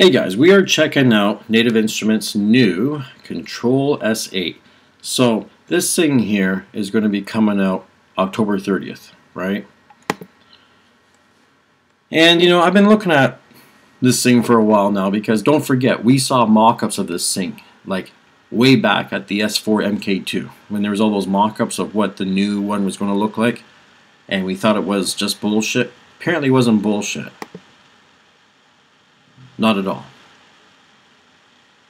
Hey guys, we are checking out Native Instruments' new Kontrol S8. So this thing here is going to be coming out October 30th, right? And you know, I've been looking at this thing for a while now because don't forget, we saw mock-ups of this thing like way back at the S4 MK2 when there was all those mock-ups of what the new one was going to look like, and we thought it was just bullshit. Apparently it wasn't bullshit. Not at all.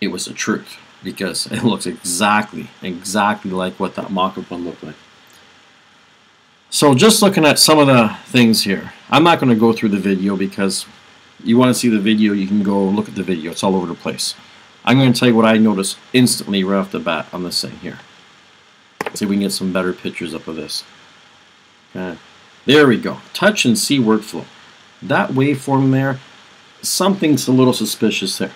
It was the truth because it looks exactly like what that mock-up one looked like. So just looking at some of the things here, I'm not going to go through the video because you want to see the video, you can go look at the video. It's all over the place. I'm going to tell you what I noticed instantly right off the bat on this thing here. See if we can get some better pictures up of this. Okay. There we go. Touch and see workflow. That waveform there, something's a little suspicious there.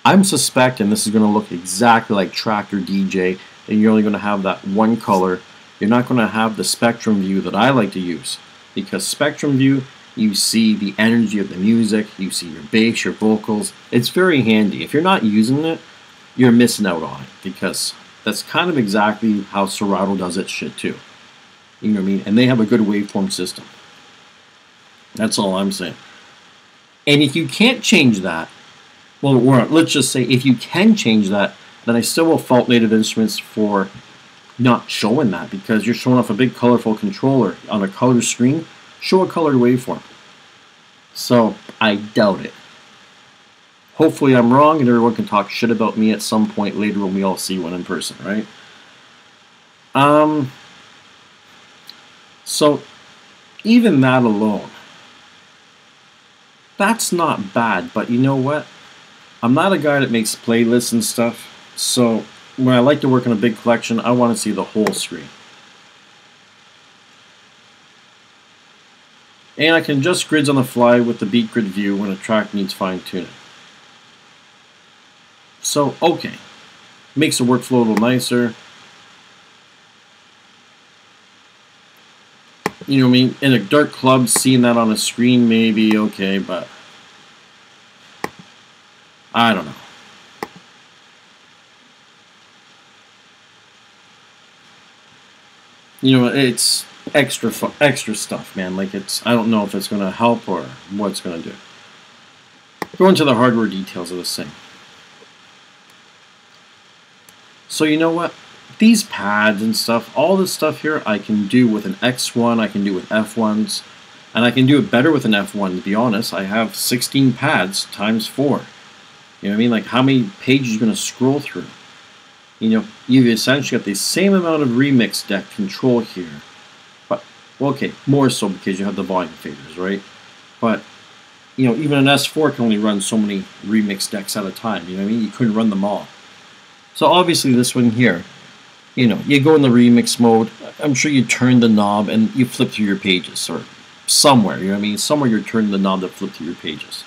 I'm suspecting this is going to look exactly like Tractor DJ, and you're only going to have that one color. You're not going to have the spectrum view that I like to use, because spectrum view, you see the energy of the music, you see your bass, your vocals. It's very handy. If you're not using it, you're missing out on it, because that's kind of exactly how Serato does its shit too. You know what I mean? And they have a good waveform system. That's all I'm saying. And if you can't change that, well, let's just say if you can change that, then I still will fault Native Instruments for not showing that, because you're showing off a big colorful controller on a color screen. Show a colored waveform. So I doubt it. Hopefully I'm wrong and everyone can talk shit about me at some point later when we all see one in person, right? So even that alone, that's not bad, but you know what? I'm not a guy that makes playlists and stuff, so when I like to work on a big collection, I want to see the whole screen. And I can adjust grids on the fly with the beat grid view when a track needs fine-tuning. So, okay. Makes the workflow a little nicer. You know what I mean? In a dark club, seeing that on a screen maybe okay, but I don't know. You know, it's extra stuff, man. Like, I don't know if it's going to help or what it's going to do. Go into the hardware details of this thing. So you know what? These pads and stuff, all this stuff here, I can do with an X1, I can do with F1s, and I can do it better with an F1, to be honest. I have 16 pads times 4. You know what I mean? Like, how many pages you're going to scroll through? You know, you've essentially got the same amount of remix deck control here. But, well, okay, more so because you have the volume faders, right? But, you know, even an S4 can only run so many remix decks at a time. You know what I mean? You couldn't run them all. So obviously this one here, you know, you go in the remix mode. I'm sure you turn the knob and you flip through your pages, or somewhere, you know what I mean? Somewhere you're turning the knob to flip through your pages.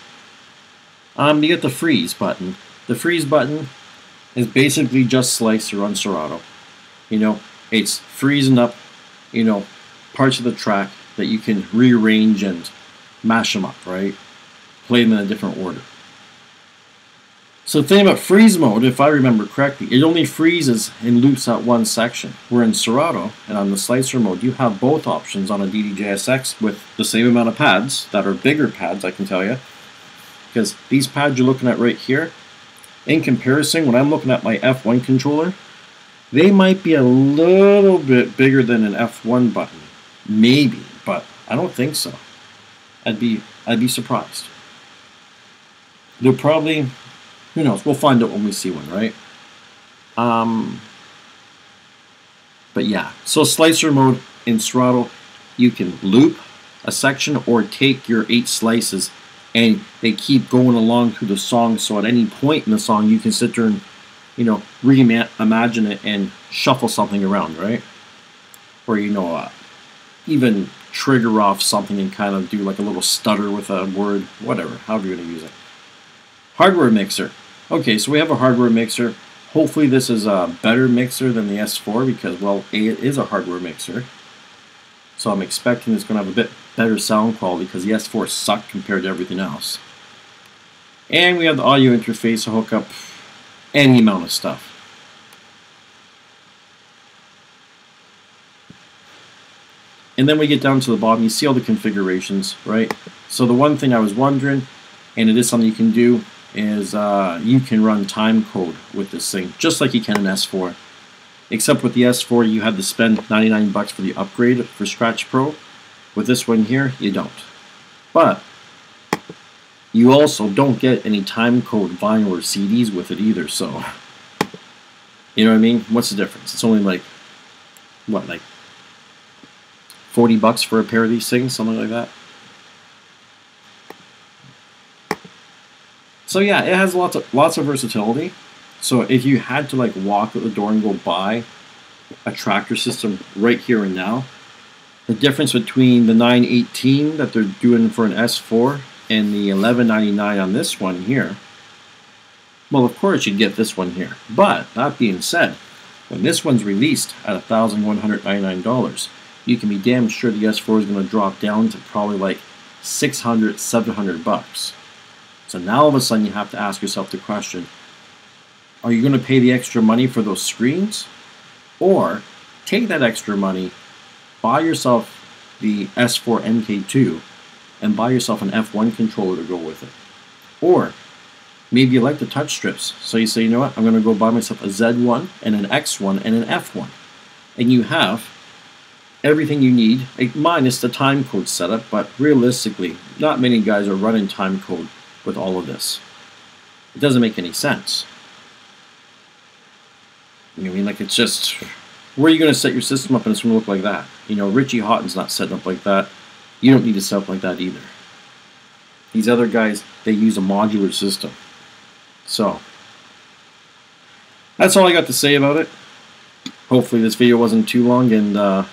You get the freeze button. The freeze button is basically just Slicer on Serato. You know, it's freezing up, you know, parts of the track that you can rearrange and mash them up, right? Play them in a different order. So the thing about freeze mode, if I remember correctly, it only freezes and loops out one section. Where in Serato and on the Slicer mode, you have both options on a DDJ-SX with the same amount of pads that are bigger pads, I can tell you. Because these pads you're looking at right here, in comparison, when I'm looking at my F1 controller, they might be a little bit bigger than an F1 button. Maybe, but I don't think so. I'd be surprised. They'll probably, who knows, we'll find out when we see one, right? But yeah, so Slicer mode in Serato, you can loop a section or take your 8 slices and they keep going along through the song, so at any point in the song you can sit there and, you know, reimagine it and shuffle something around, right? Or, you know, even trigger off something and kind of do like a little stutter with a word, whatever, however you're going to use it. Hardware mixer. Okay, so we have a hardware mixer. Hopefully this is a better mixer than the S4 because, well, A, it is a hardware mixer. So I'm expecting it's going to have a bit better sound quality because the S4 sucked compared to everything else. And we have the audio interface to hook up any amount of stuff. And then we get down to the bottom, you see all the configurations, right? So the one thing I was wondering, and it is something you can do, is you can run timecode with this thing, just like you can in S4. Except with the S4, you had to spend 99 bucks for the upgrade for Scratch Pro. With this one here, you don't. But you also don't get any timecode vinyl or CDs with it either, so you know what I mean? What's the difference? It's only like, what, like 40 bucks for a pair of these things, something like that. So yeah, it has lots of versatility. So if you had to like walk out the door and go buy a tractor system right here and now, the difference between the $918 that they're doing for an S4 and the $1199 on this one here, well, of course you'd get this one here. But that being said, when this one's released at $1,199, you can be damn sure the S4 is going to drop down to probably like 600, 700 bucks. So now all of a sudden you have to ask yourself the question, are you going to pay the extra money for those screens? Or take that extra money, buy yourself the S4 MK2, and buy yourself an F1 controller to go with it. Or maybe you like the touch strips, so you say, you know what, I'm going to go buy myself a Z1 and an X1 and an F1. And you have everything you need, minus the timecode setup, but realistically, not many guys are running timecode with all of this. It doesn't make any sense. You know what I mean? Like, it's just, where are you going to set your system up and it's going to look like that? You know, Richie Houghton's not setting up like that. You don't need to set up like that either. These other guys, they use a modular system. So, that's all I got to say about it. Hopefully this video wasn't too long, and as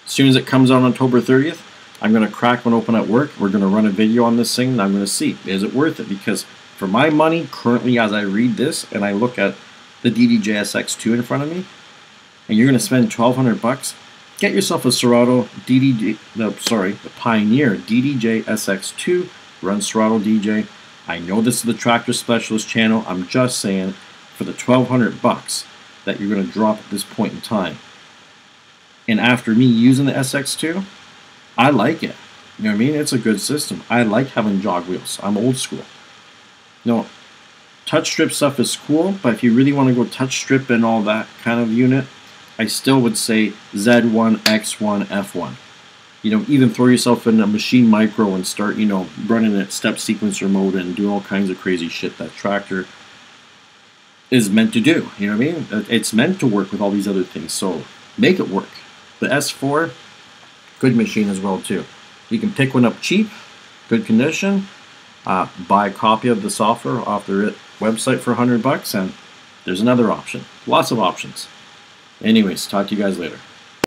soon as it comes out on October 30th, I'm going to crack one open at work. We're going to run a video on this thing, and I'm going to see, is it worth it? Because for my money, currently as I read this, and I look at the DDJ-SX2 in front of me, and you're going to spend 1,200 bucks, get yourself a Serato the Pioneer DDJ-SX2, run Serato DJ. I know this is the Tractor Specialist channel. I'm just saying, for the 1,200 bucks that you're going to drop at this point in time, and after me using the SX2, I like it. You know what I mean? It's a good system. I like having jog wheels. I'm old school. No, touch strip stuff is cool, but if you really want to go touch strip and all that kind of unit, I still would say Z1, X1, F1. You know, even throw yourself in a machine micro and start, you know, running it step sequencer mode and do all kinds of crazy shit that tractor is meant to do. You know what I mean? It's meant to work with all these other things, so make it work. The S4, good machine as well too. You can pick one up cheap, good condition, buy a copy of the software off their website for 100 bucks, and there's another option. Lots of options. Anyways, talk to you guys later.